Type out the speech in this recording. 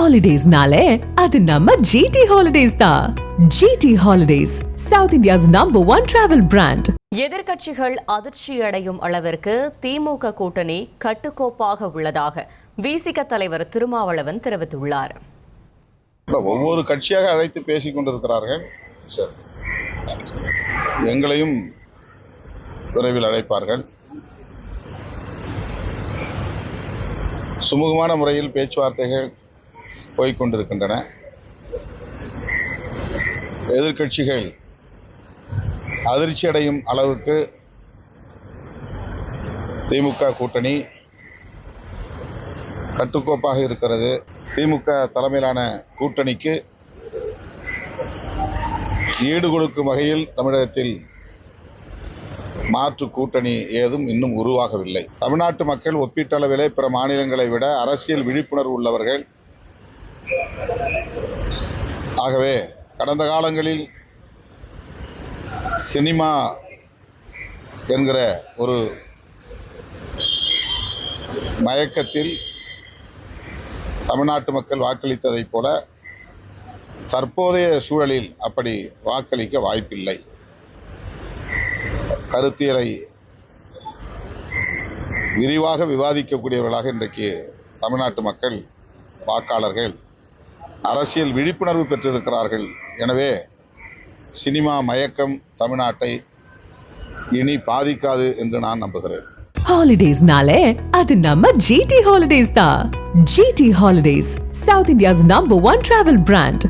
ஹாலிடேஸ்னாலே அது நம்ம ஜிடி ஹாலிடேஸ் தான். GT Holidays, South India's #1 travel brand. எதிர்க்கட்சிகள் அதிர்ச்சியடையும் அளவிற்கு திமுக கூட்டணி கட்டுக்கோப்பாக உள்ளதாக விசிக தலைவர் திருமாவளவன் தெரிவித்துள்ளார். ஒவ்வொரு கட்சியாக அழைத்து பேசிக் கொண்டிருக்கிறார்கள். எங்களையும் விரைவில் அழைப்பார்கள். சுமூகமான முறையில் பேச்சுவார்த்தைகள் போய்கொண்டிருக்கின்றன. எதிர்க்கட்சிகள் அதிர்ச்சி அடையும் அளவுக்கு திமுக கூட்டணி கட்டுக்கோப்பாக இருக்கிறது. திமுக தலைமையிலான கூட்டணிக்கு ஈடு கொடுக்கும் வகையில் தமிழகத்தில் மாற்று கூட்டணி ஏதும் இன்னும் உருவாகவில்லை. தமிழ்நாட்டு மக்கள் ஒப்பீட்டளவிலே பிற மாநிலங்களை விட அரசியல் விழிப்புணர்வு உள்ளவர்கள். ஆகவே கடந்த காலங்களில் சினிமா என்கிற ஒரு மயக்கத்தில் தமிழ்நாட்டு மக்கள் வாக்களித்ததைப் போல தற்போதைய சூழலில் அப்படி வாக்களிக்க வாய்ப்பில்லை. கருத்தியலை விரிவாக விவாதிக்கக்கூடியவர்களாக இன்றைக்கு தமிழ்நாட்டு மக்கள் வாக்காளர்கள் அரசியல் விழிப்புணர்வு பெற்றிருக்கிறார்கள். எனவே சினிமா மயக்கம் தமிழ்நாட்டை இனி பாதிக்காது என்று நான் நம்புகிறேன். ஹாலிடேஸ்னாலே அது நம்ம ஜிடி ஹாலிடேஸ் தான். GT Holidays, South India's #1 travel brand.